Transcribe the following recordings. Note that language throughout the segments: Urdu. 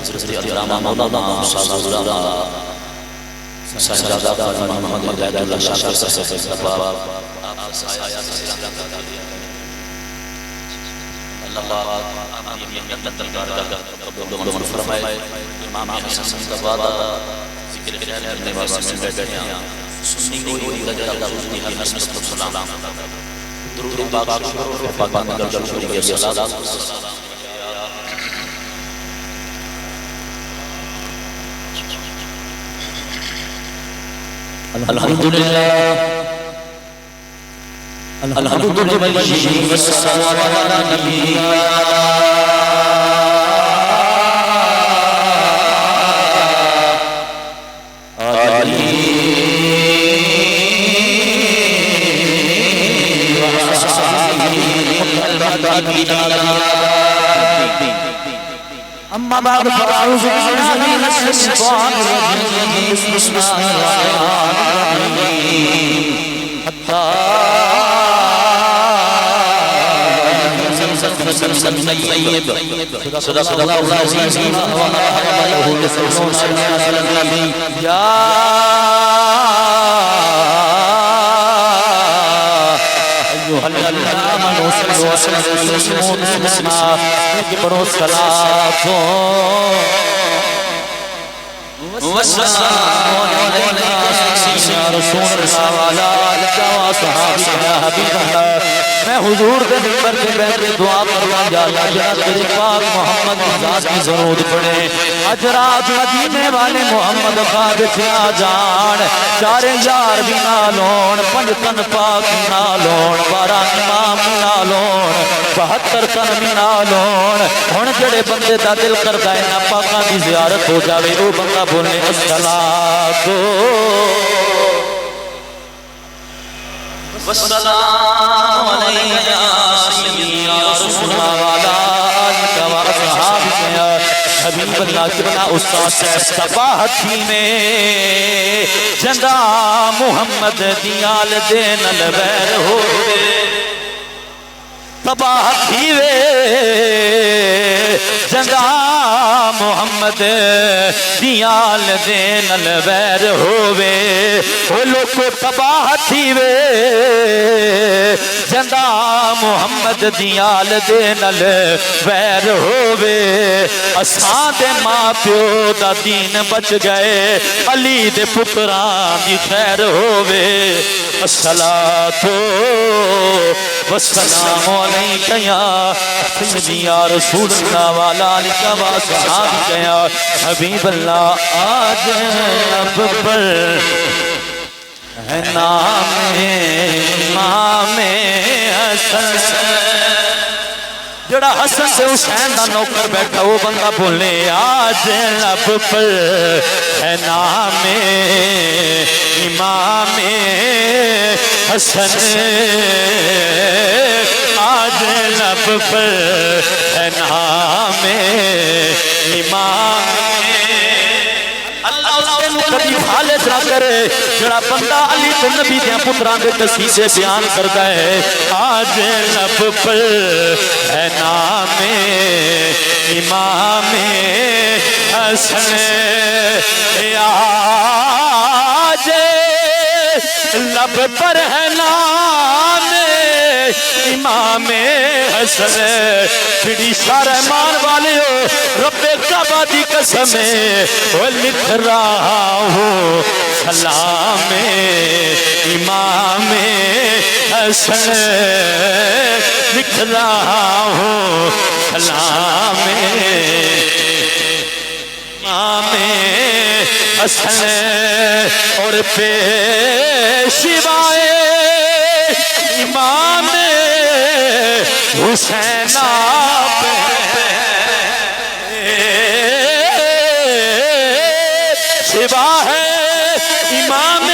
حضرت علامہ مولانا استاد اللہ سجادہ فرما محمد ہدایت اللہ شاہ صاحب سے باب آپ سایہ سے اللہ پاک آپ کی محنت درگاہ قبول فرمائے. امام حسن مصطفیٰ ذکر خیر کرنے واسطے میں بیٹھے ہیں. سنی ہوئی لگا اللہ کی حسن سلام درود پاک پاک درود شریف صلوات الحمدللہ الحمدللہ والصلاة على نبينا أما بعد فأعوذ بالله من الشيطان الرجيم بسم الله الرحمن الرحيم حتى صدق الله العظيم وما حمله يسرون صلى على النبي يا أيها الذين آمنوا صلوا وسلموا تسليما اكبروا الصلاة والسلام عليك يا رسول الله وعلى آلك وصحبك يا حبيب الله. میں حضور کے منبر پہ بیٹھ کے دعا کروں یا اللہ جناب تیرے پاک محمد کی ذات کی ضرورت پڑے. اج رات مدینے والے محمد خاد سے آ جان. چارے یار بھی نال ہون, پنج تن پاک بھی نال ہون, 12 امام بھی نال ہون, 72 تن بھی نال ہون. ہن جڑے بندے دا دل کردا ہے نا پاکاں دی زیارت ہو جاوے او بندہ بولے الصلاۃ والسلام علیک یا سیدی یا رسول اللہ وعلی آلک واصحابک یا حبیب اللہ. کبنا استاد صاحب صباحتی میں جندا محمد دیال دے نال ویر ہوئے تباہتی وے جندا محمد دیال دے نال ویر ہوئے وہ لوگ تباہتی وے جندا محمد دیال دے نال ویر ہوئے. اساں دے ماں پیو دا دین بچ گئے علی دے پتران دی خیر ہوئے. الصلاۃ والسلام علیک یا سیدی یا رسول اللہ وعلی آلک واصحابک یا حبیب اللہ. آج لب پر ہے نام امام حسن. جڑا حسن سے حسین دا نوکر بیٹھا وہ بندہ بولے آج لب پر ہے نام امام حسن. آج لب پر ہے نام امام. اللہ اس نے کبھی خالص نہ کرے جڑا بندہ علی تو نبی دیا پتران دے قصیدے بیان کرتا ہے. آج لب پر ہے نام امام حسن. آج لب پر ہے نام امام حسن. بڑی شارمان والے ہو رب کعبہ دی قسم وہ لکھ رہا ہوں سلام امام حسن. لکھ رہا ہوں سلام امام حسن. اور پیشوائے امام حسین آپ شبا ہے امام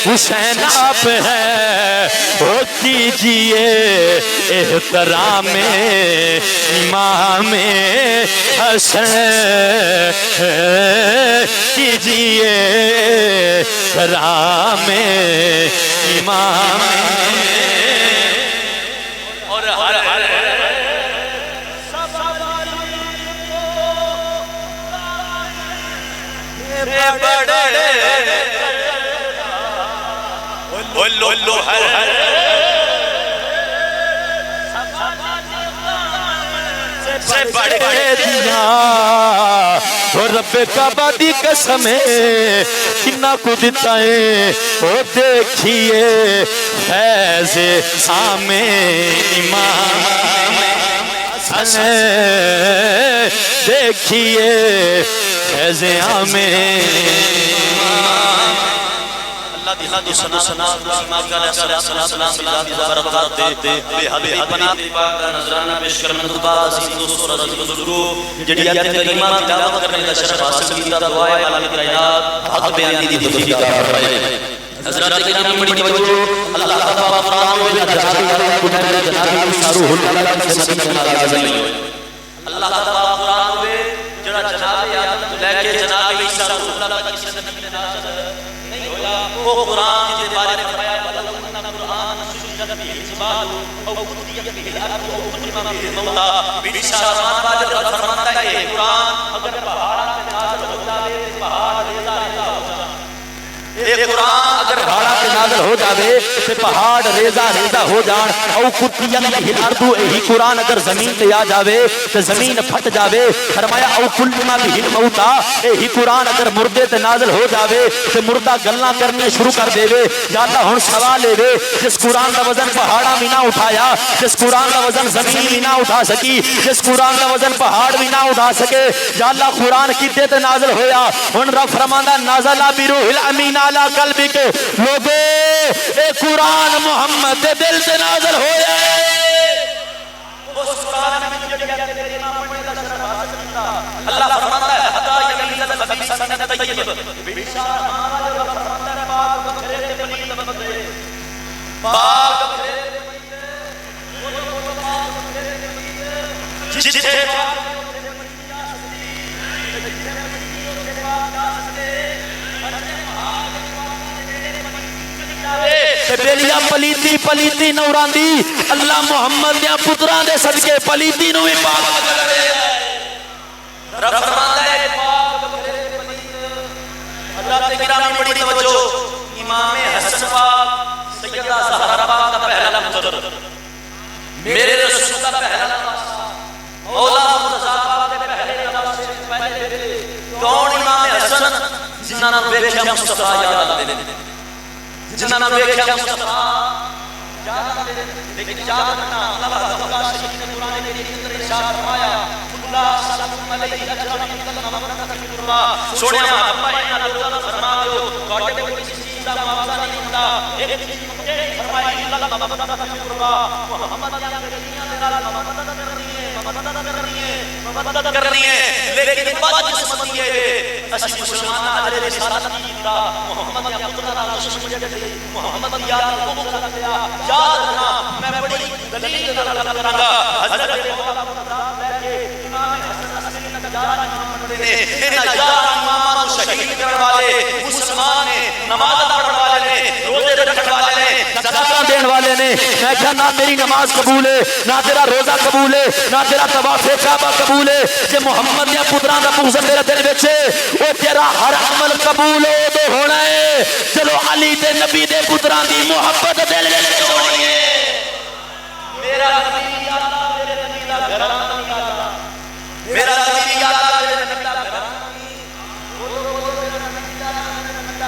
حسین آپ ہے. وہ کیجئے احترام امام حسن. کیجئے احترام امام. اور لو سے بڑھ دیا اور رب کعبہ دی قسم کنا کو دیتا ہے او دیکھیے فیض عام امام حسن دیکھیے فیض عام اللہ دی سنا امام علیہ السلام دی برکات دے بے حد پناہ پاک نظرانہ پیش کرن تو بعد دوستو رضی بزرگو جڑی آیت کریمہ تلاوت کرنے دا شرف حاصل کیتا دعا ہے مالک کائنات حق بیان دی توفیق عطا فرمائے حضرات کرام بڑی توجہ اللہ تعالی قرآن میں جناب شاروح اللہ سے نبی جناب اللہ تعالی قرآن میں جڑا جناب آدم لے کے جناب عیسیٰ رسول اللہ کی سنت میں نازل وہ قرآن کے بارے میں فرمایا قرآن سجدت به الجبال او قطعت به الارض او كلم به الموتى بشارات واجب فرماتا ہے یہ قرآن اگر پہاڑ پہ نازل ہو جائے پہاڑ ریزہ ریزہ ہو جائے یہ قرآن اگر پہاڑ پہ نازل ہو جاوے تے پہاڑ ریزہ ریزہ ہو جان او قطعت به الارض یہی قرآن اگر زمین تے آ جاوے تے زمین پھٹ جاوے فرمایا او كلم به الموتى یہی قرآن اگر مردے تے نازل ہو جاوے تے مردہ گلاں کرنے شروع کر دے وے یا اللہ ہن سوال لے وے جس قرآن دا وزن پہاڑاں بھی نہ اٹھایا جس قرآن دا وزن زمین بھی نہ اٹھا سکی جس قرآن دا وزن پہاڑ بھی نہ اٹھا سکے یا اللہ قرآن کتے تے نازل ہویا ہن رب فرماندا نازل بروح الامین علی قلبک لوگو اے قرآن محمد دے دل سے نازل ہویا اس قرآن میں جو جڑی امام پڑھنے دا شرف حاصل کیتا اللہ فرماتا ہے حتا یمیز الخبیث من الطیب بشارت ہمارا فرماتا ہے پاک بکھرے تے پلید بندے پاک بکھرے تے پلید وہ پاک بکھرے تے پلید جتھے بیلیا پلیتی پلیتی نوراندی اللہ محمد دیا پتران دے صدقے پلیتی نو ہی پاک کرے رب فرماتا ہے پاک بکھرے تے پلید حضرات کرام بڑی توجہ امام حسن پاک سیدہ زہرا پاک کا پہلا پتر میرے رسول کا پہلا مولا مرتضیٰ پاک کے پہلے نواز سے پہلے تھے کون امام حسن جنہاں نے ویکھیا مصطفیٰ یاد آندے نے جنہاں نے ویکھیا مصطفیٰ یاد آندے نے لیکن یاد رکھنا اللہ تعالی شریف نے قرآن کریم کے اندر ارشاد فرمایا اللہ صلی اللہ علیہ وسلم سونے محبت انہاں لوگاں فرما دیو تواڈے کول کسی چیز دا معاوضہ نہیں ہوندا ایک چیز مجھے فرمائی اللہ محبت کا شکر محمد یا گلیاں دے نال محبت کرنی ہے مدد کرنی ہے لیکن بدقسمتی ہے اسی مسلمان اجر رسالت کی دا محمد یا خدا دا دشمن جڑے محمد یا کو کریا یاد رکھنا میں بڑی دلیل نال کراں گا حضرت مولا خدا لے کے امام حسن عسکری نے نجارہ پڑھنے نے ان نجارہ اماماں کو شہید کرنے والے مسلمان نے نماز پڑھنے والے نے روزے رکھنے والے نے صدقہ دین والے نے میں کہا نہ میری نماز قبول ہے نہ تیرا روزہ قبول ہے نہ تیرا طواف کعبہ قبول ہے کہ محمد یا پتران دا بغض میرے دل وچ او تیرا ہر عمل قبول ہو تو ہونا ہے چلو علی تے نبی دے پتران دی محبت دل وچ ہونی ہے میرا نبی یا اللہ میرے نبی دا گھرانہ نہیں آتا میرا نبی یا اللہ میرے نبی دا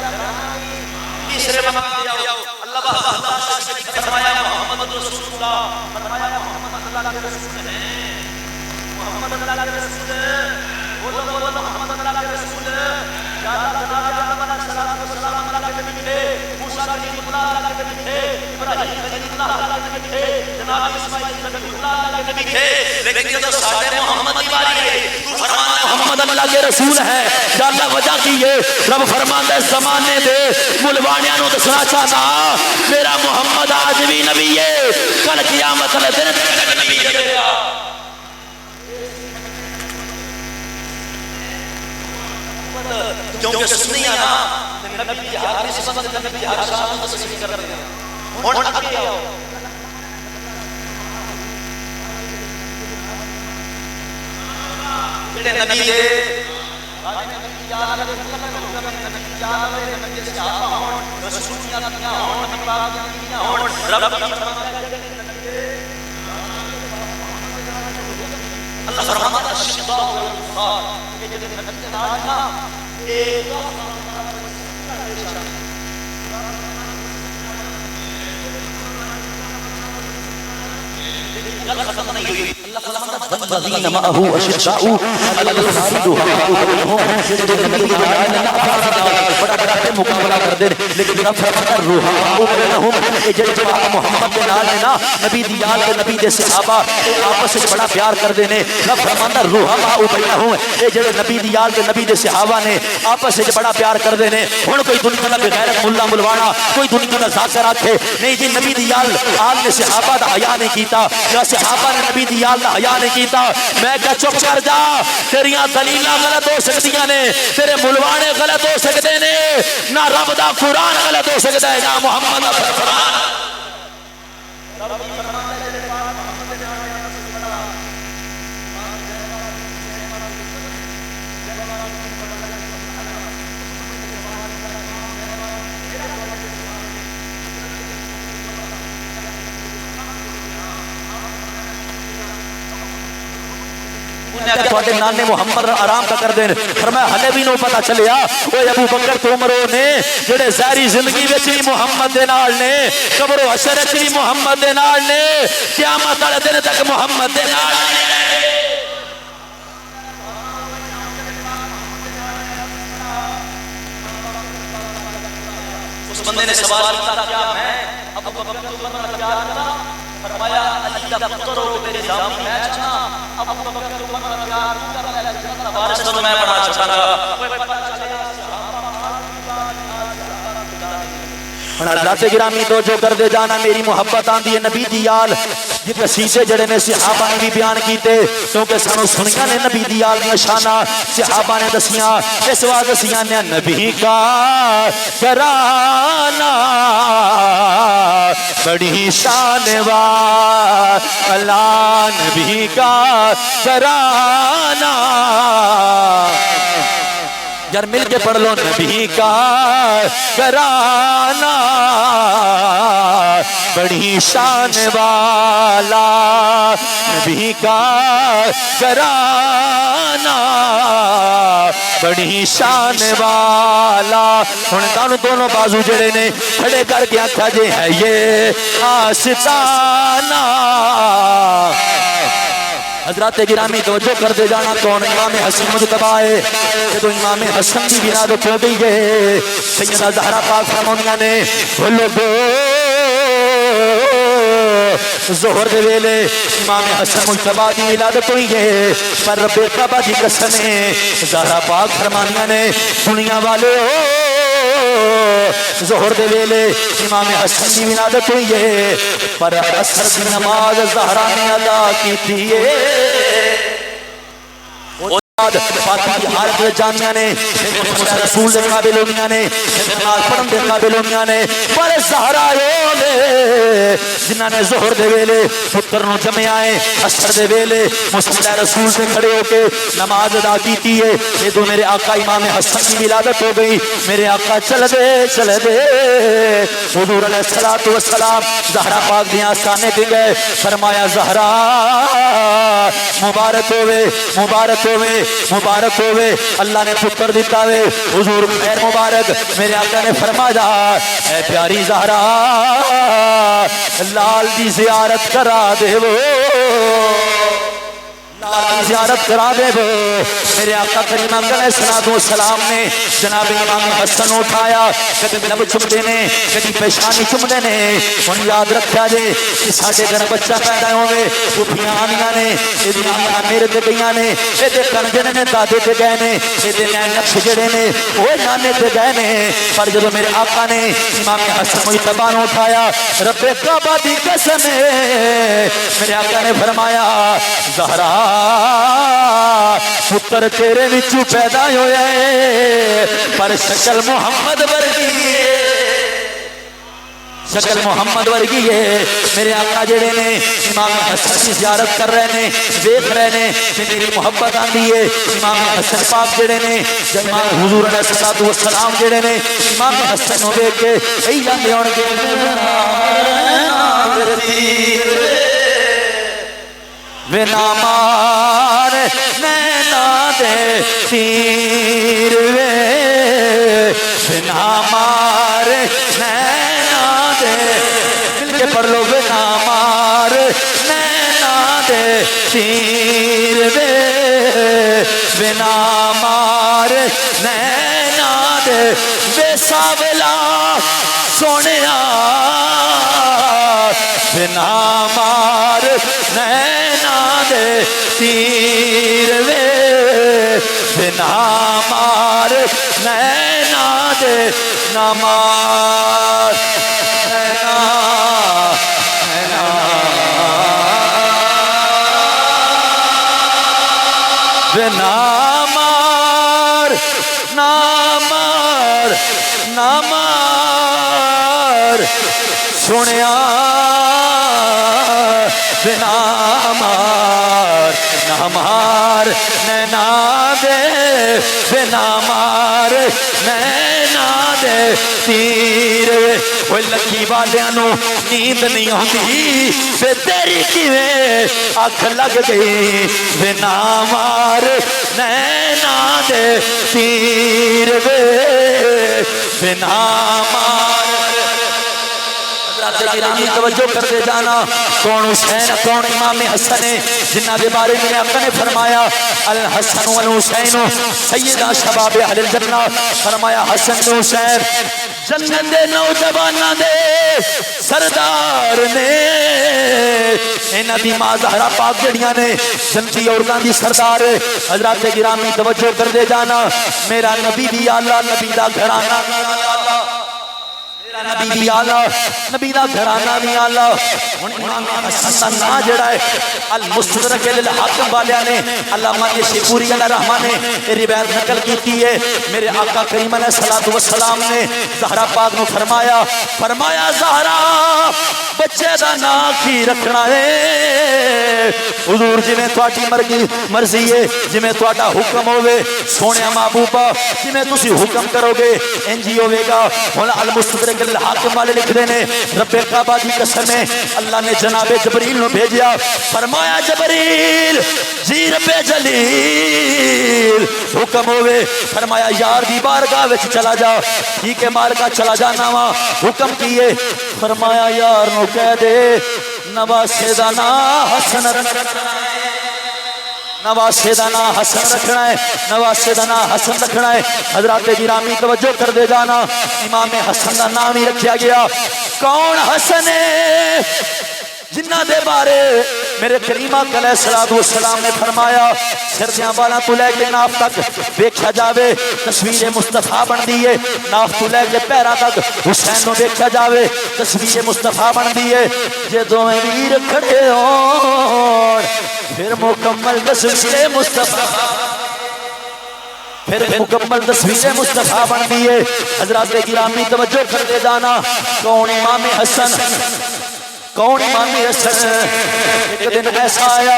گھرانہ تیسرے مقام پہ آؤ اللہ تعالی فرمایا محمد رسول اللہ فرمایا محمد اللہ کے رسول ہیں محمد اللہ کے رسول بولو محمد اللہ کے رسول یا جناب آدم علیہ السلام اللہ کے نبی تھے موسیٰ کلیم اللہ اللہ کے نبی تھے ابراہیم خلیل اللہ اللہ کے نبی تھے جناب اسماعیل خلیل اللہ اللہ کے نبی تھے لیکن جب سارے محمد کی باری ہے تو فرمانا محمد اللہ کے رسول ہے یا اللہ وجہ کی ہے رب فرماندا ہے زمانے دے ملوانیاں نو دسنا چاہتا میرا محمد آج بھی نبی ہے کل قیامت والے دن تک نبی ہے کیونکہ سنی آنا نبی کی ہر نسبت نبی کی ہر شان کو تسلیم کر رہے ہیں ہن اگے آؤ جڑے نبی دے اللہ فرماتا ہے شدہ والغفار کہ جب نبی کے نال نا ایک ختم نہیں ہوئی اللہ فرماتا ہے الذين معه اشداء على الكفار بڑا بڑا مقابلہ کرتے ہیں لیکن رب فرماتا روحاں بینہم اے جڑے محمد دے نال نا نبی دی یاد تے نبی دے صحابہ آپس وچ بڑا پیار کردے نے رب فرماتا روحاں بینہم اے جڑے نبی دی یاد تے نبی دے صحابہ نے آپس وچ بڑا پیار کردے نے ہن کوئی دنیا دا بغیرت ملا ملوانا کوئی دنیا دا ذاکر آکھے نہیں جی نبی دی یاد آل نے صحابہ دا حیا نہیں کیتا یا صحابہ نے نبی دی یاد دا حیا نہیں کیتا میں کہ چپ کر جا تیریاں دلیلاں غلط ہو سکتیاں نے تیرے ملوانے غلط ہو سکتے نے نہ رب دا قرآن غلط ہو سکتا ہے نہ محمد دا قرآن تھوڑے نانے محمد آرام کا کر دیں فرمایا ہلے بھی نو پتا چلیا وہ ابو بکر تو عمرو نے جڑے ظاہری زندگی وچ بھی محمد دے نال نے قبر و حشر وچ بھی محمد دے نال نے قیامت والے دن تک محمد دے نال اس بندے نے سوال کیا کیا میں ابو بکر تو عمر کا پیار کرا فرمایا علی دا پتر ہو تیرے ضامن میں چنا ابو بکر تو عمر کا پیار کر لے جنت دا وارث تو میں بنا چھڑا حضرات گرامی تو جو کر دے جانا میری محبت آندی ہے نبی دی یال جب سیسے جڑے نے صحابہ نے بھی بیان کیتے کیونکہ سانو سنیاں نے نبی دی یال دی شانہ صحابہ نے دسیاں اس واسطے دسیاں نے نبی کا کرانا بڑی شان والا نبی کا کرانا یار مل کے پڑھ لو نبی کا کرانا بڑی شان والا نبی کا کرانا بڑی شان والا ہن تانوں دونوں بازو جڑے نے کھڑے کر کے آکھا جے ہے یہ آستانہ حضرات گرامی توجہ کر دے جانا کون امام حسن مجتبی ہے جدو امام حسن کی ولادت ہو گئی ہے سیدہ زہرا پاک فرمانیاں نے وہ لوگو ظہر دے ویلے امام حسن مجتبی کی ولادت ہوئی ہے پر رب کعبہ دی قسم ہے زہرا پاک فرمانیاں نے دنیا والے ظہر دے ویلے امام حسن کی ولادت ہوئی ہے پر عصر کی نماز زہرا نے ادا کی تھی فاتحہ حالت جانیاں نے رسول دے قابل ہونیاں نے نماز پڑھن دے قابل ہونیاں نے پر زہرا نے جنہاں نے ظہر دے ویلے پتر نو جمع آئے عصر دے ویلے مصطفی رسول سے کھڑے ہو کے نماز ادا کی ہے یہ تو میرے آقا امام حسن کی ولادت ہو گئی میرے آقا چل دے حضور علیہ الصلوۃ والسلام زہرا پاک دیاں آستانے پہ گئے فرمایا زہرا مبارک ہوئے مبارک ہوئے مبارک ہوئے اللہ نے پتر دیتا ہوئے حضور خیر مبارک میرے آقا نے فرمایا اے پیاری زہرا لال دی زیارت کرا دے وہ زیارت کرا دے وہ میرے آقا کریم علیہ الصلوۃ والسلام نے جناب امام حسن اٹھایا کبھی لب چومدے نے کبھی پیشانی چومدے نے ہن یاد رکھیا جے کہ ساڈے گھر بچہ پیدا ہوے پھوپھیاں آنیاں نے اے دنیا میرے تے گئیاں نے اے تے کنجنے نے دادے تے گئے نے اے تے نقش جڑے نے او نانے تے گئے نے پر جدوں میرے آقا نے امام حسن مجتبی نو اٹھایا رب کعبہ دی قسم میرے آقا نے فرمایا زہرا پتر تیرے وچوں پیدا ہویا ہے پر شکل محمد ورگی ہے شکل محمد ورگی ہے میرے آقا جڑے نے امام حسن کی زیارت کر رہے نے دیکھ رہے نے میری محبت آندی ہے امام حسن پاک جڑے نے امام حضور علیہ الصلوۃ والسلام جڑے نے امام حسن نو دیکھ کے کئی جاندے ہون گے وے نامار نینا دے تیر وے نامار نینا دے مل کے پڑھ لو وے نامار نینا دے تیر وے نامار نینا دے وے ساولا سونیا وے نامار نینا دے تیر وے نامار نینا دے نامار نینا وے نامار نامار نامار سنیا وے نامار نامار نینا دے وے نامار نینا دے تیر وہ لکھی والیاں نو نیند نہیں آندی وے تیری کیویں اکھ لگ گئی وے نامار نینا دے تیر وے نامار گرامی توجہ کرتے جانا کون حسین کون امام حسن ہے جنہ دے بارے میں آقا نے فرمایا الحسن والحسین سیدہ شباب اہل الجنہ فرمایا حسن و حسین جنت دے نوجواناں دے سردار نے انہاں دی ماں زہرا پاک جڑیاں نے جنتی عورتاں دی سردار حضرات گرامی توجہ کرتے جانا میرا نبی بھی اعلیٰ نبی دا گھرانہ نبی بھی آلہ نبی دا گھرانہ بھی آلہ امام حسن نا جڑا ہے المستدرک للحاکم والیاں نے علامہ شیخوری علیہ رحمہ نے روایت نقل کی ہے میرے آقا کریم علیہ الصلوۃ والسلام نے زہرا پاک نو فرمایا زہرا بچے دا نام کی رکھنا ہے حضور جویں تہاڈی مرضی ہے جویں تہاڈا حکم ہوے سونے محبوبہ جویں تسی حکم کرو گے انج ہی ہوے گا ہن المستدرک الحاکم والے لکھ دے نے رب کعبہ دی قسم ہے اللہ نے جناب جبریل نو بھیجیا فرمایا جبریل جی رب جلیل حکم ہوئے فرمایا یار دی بارگاہ وچ چلا جا ٹھیک ہے بارگاہ چلا جانا وا حکم کیے فرمایا یار نو کہہ دے نواسے دا نام حسن نواسے دا نام حسن رکھنا ہے نواسے دا نام حسن رکھنا ہے حضرات گرامی توجہ کر دے جانا امام حسن دا نام ہی رکھیا گیا کون حسن ہے جنہ دے بارے میرے کریم آقا علیہ الصلوۃ والسلام نے فرمایا سردیاں والا تو لے کے ناف تک دیکھا جاوے تصویر مصطفیٰ بن دی ہے ناف تو لے کے پیرا تک حسین نو دیکھا جاوے تصویر مصطفیٰ بن دی ہے جے دوویں ویر کھڑے ہون پھر مکمل تصویر مصطفیٰ پھر مکمل تصویر مصطفیٰ بن دی ہے حضرات گرامی توجہ کرتے جانا کون امام حسن کون امام حسن ایک دن ایسا آیا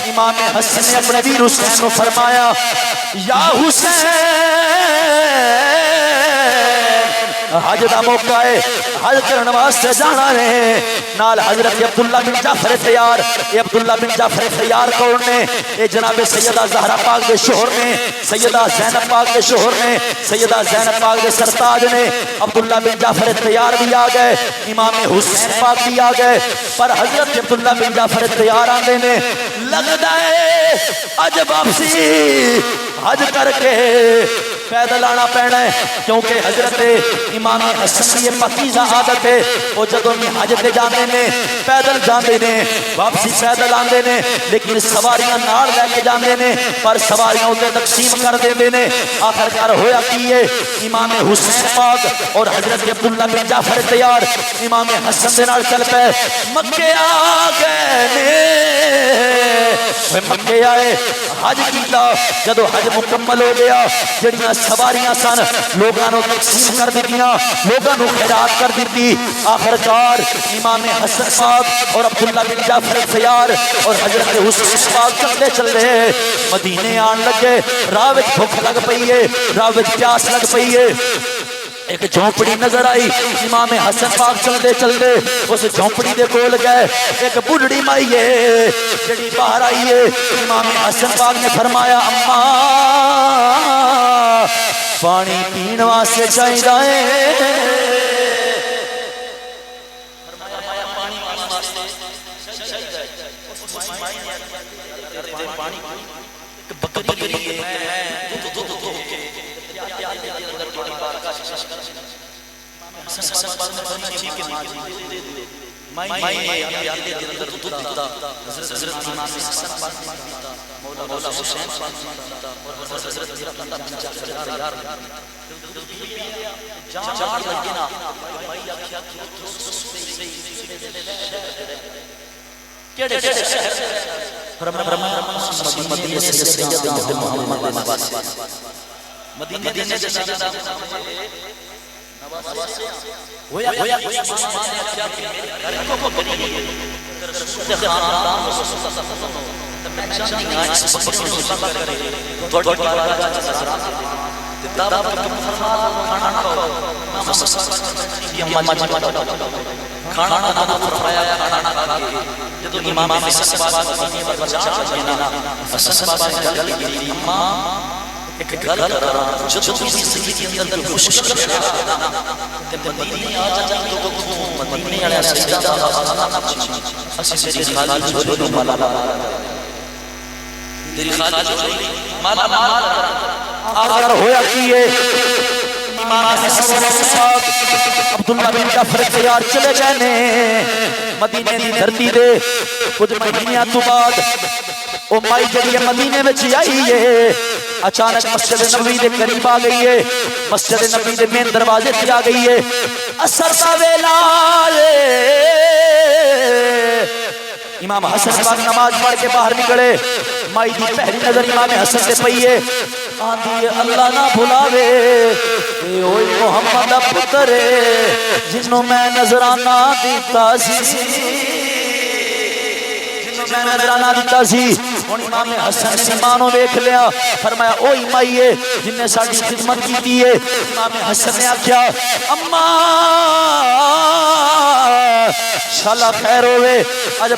امام حسن نے اپنے ویر حسین کو فرمایا یا حسین حج دا موقع ہے حج کرنے واسطے جانا ہے نال حضرت عبداللہ بن جعفر تیار یہ عبداللہ بن جعفر تیار کون نے یہ جناب سیدہ زہرا پاک کے شوہر نے سیدہ زینب پاک کے شوہر نے سیدہ زینب پاک کے سرتاج نے عبداللہ بن جعفر تیار بھی آ گئے امام حسین پاک بھی آ گئے پر حضرت عبداللہ بن جعفر تیار آندے نے لگدا ہے اج واپسی حج کر کے پیدل آنا پینا ہے کیونکہ حضرت امام حسن کی یہ پاکیزہ عادت ہے وہ جدوں بھی حج تے جاندے نے پیدل جاندے نے واپسی پیدل آندے نے لیکن سواریاں نال لے کے جاندے نے پر سواریاں اوتے تقسیم کر دیندے نے آخرکار ہویا کی ہے امام حسین پاک اور حضرت عبداللہ بن جعفر تیار امام حسن دے نال چل پے مکے آ گئے نے مکے آئے حج کیتا جدو حج مکمل ہو گیا جڑیاں سواریاں سن لوگاں نو تقسیم کر دتیاں لوگاں نو خیرات کر دتی آخرکار امام حسن پاک اور عبداللہ بن جعفر الطیار اور حضرت حسین پاک چلتے چلتے مدینے آن لگے راہ وچ بھوک لگ پئی ہے راہ وچ پیاس لگ پئی ہے ایک جھونپڑی نظر آئی امام حسن پاک چلتے چلتے اس جھونپڑی دے کول گئے ایک بڑھڑی مائی ہے جڑی باہر آئی ہے امام حسن پاک نے فرمایا اماں پانی پین واسطے چاہیے ایک گل کرا جو تسی زندگی کے اندر مشکل تے مدینے آ جاندے تو مدینے والے سجدہ دا اسی تیری خالی جھولی نو مالا تیری خالی جھولی مالا مال اگر ہویا کی ہے امام حسن پاک عبداللہ بن جعفر الطیار چلے گئے نے مدینے دی دھرتی دے کچھ مہینیاں تو بعد او مائی جڑی مدینے وچ آئی ہے اچانک مسجد نبوی دے قریب آ گئی ہے مسجد نبوی دے مین دروازے تے آ گئی ہے اثر دا ویلا امام حسن پاک نماز پڑھ کے باہر نکلے مائی دی پہلی نظر امام حسن تے پئی ہے آندی اللہ نہ بھلاوے اے اوئے محمد دا پتر جنوں میں نظرانہ دیتا سی میں نظرانہ دیتا سی ہن امام حسن نے ماں نو ویکھ لیا فرمایا اوہی مائی ہے جن نے ساڈی خدمت کیتی ہے امام حسن نے آکھیا اماں شالا خیر ہوئے اج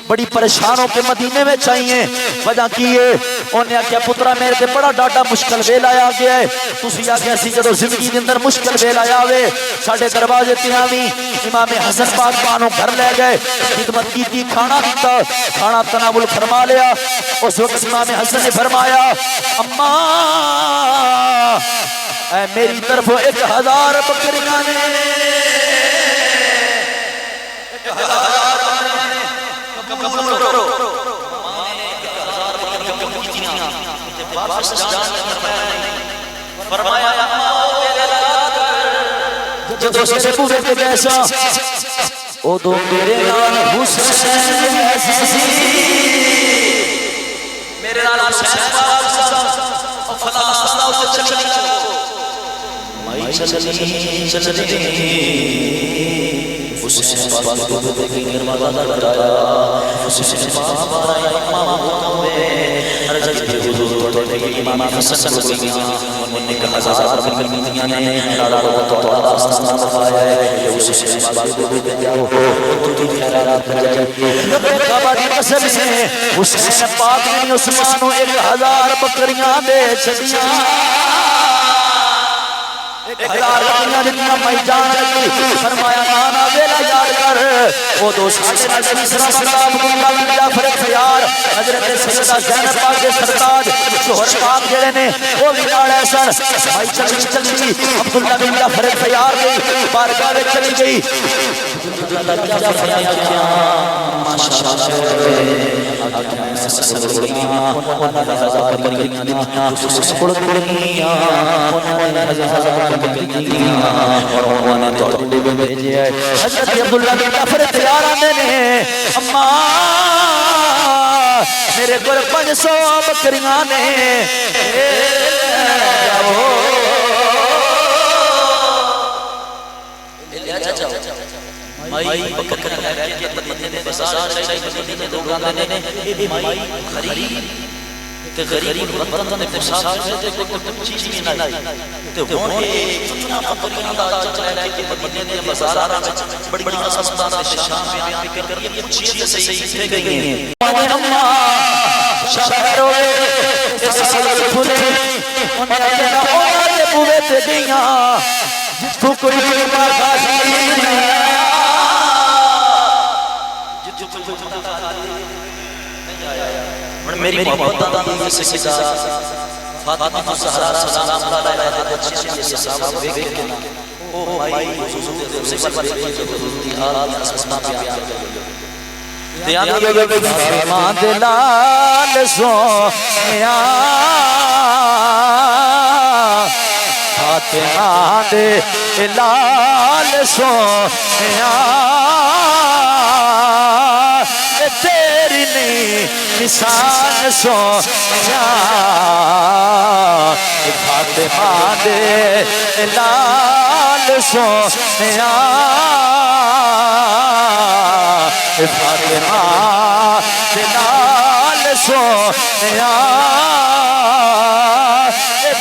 بڑی پریشان ہو کے مدینے میں چاہیے وجہ کی ہے انہیں آکھیا پترا میرے تے بڑا ڈاڈا مشکل ویلا آ گیا ہے تسی آکھیا سی جدوں زندگی دے اندر مشکل ویلا آوے ساڈے دروازے تے آویں امام حسن پاک ماں نو گھر لے گئے خدمت کیتی کھانا دیتا کھانا تناول فرما لیا اس وقت امام حسن نے فرمایا اماں اے میری طرف 1000 بکریاں نے 1000 فرمایا جدو سے پورے کے جیسا او دو میرے نال حسین میرے نال حسین او فلاں اسے چلی مائی چلی حسین پاک کو دیکھ کے دروازہ کھٹایا حسین پاک بارے امام ہوئے ہر جگہ حضور توڑے کہ امام حسن کو گیا انہوں نے کہا 1000 بکریاں نے لاڑا تو آستانہ بنایا ہے کہ حسین پاک کو دے جاؤ تو کی خیرات کر جائے کعبہ کی قسم سے حسین پاک نے عثمان کو 1000 بکریاں دے چھڑیاں 1000 بکریاں جتنا میں جان لگی فرمایا نانا ویلا یاد کر وہ دو ساڈے نال تیسرا بندہ عبداللہ بن جعفر الطیار حضرت سیدہ زینب پاک کے سرتاج شوہر پاک جڑے نے وہ بھی نال سن بھائی چلی عبداللہ بن جعفر الطیار دی بارگاہ وچ چلی گئی عبداللہ بن جعفر الطیار ماشاءاللہ حضرت عبداللہ بن جعفر الطیار آندے نے اماں میرے گھر 500 بکریاں نے مائی بکر لے کے مدینے میں بازار چاہیے مدینے لوگ آنے نے اے مائی غریب تے غریب وطن نے مسافر تے کوئی چیز نہیں آئی تے ہن اتنا بکریاں دا چل لے کے مدینے دے بازاراں وچ بڑی بڑی قسماں دے شان بیان پہ کریے پوچھئے تے صحیح تے گئی ہیں شہر ہوئے اس سلسل کھلے انہیں جنہ اوہ دے بوے تے گئیاں جتو کوئی مار خاص نہیں ہے میری محبت دی سے سجا فاطمہ الزہرا سلام اللہ علیہا دے بچے سے صحابہ دیکھ کے او بھائی حضور دے سے پر دیکھ کے حضور دی حال اسما بیان کر دیاں فاطمہ دے لال سونیا فاطمہ دے لال سونیا تیری نہیں مثال سونیا فاطمہ دے لال سونیا فاطمہ دے لال سونیا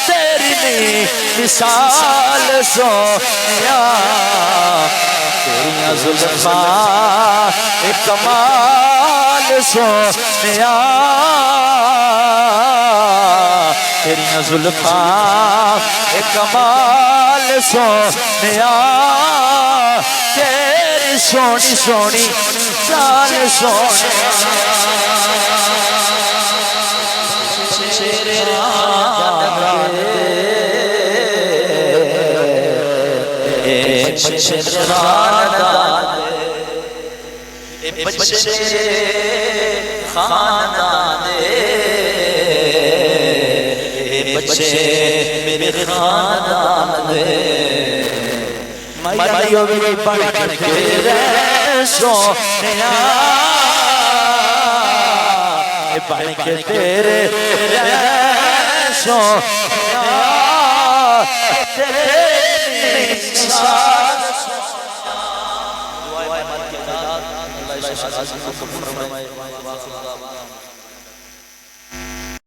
تیری نہیں مثال سونیا تیریاں زلفاں کمال سونیا تیریاں زلفاں کمال سونیا تیری سونی سونی چال سونیا بچے خاندان دے بچے خاندان دے بچے میرے خاندان دے مائیو بھی بڑھ کے رہ سونیا بڑھ کے تیرے رہ سونیا تیرے مثال دعائے مات کے داد اللہ عزیز کو فرمائے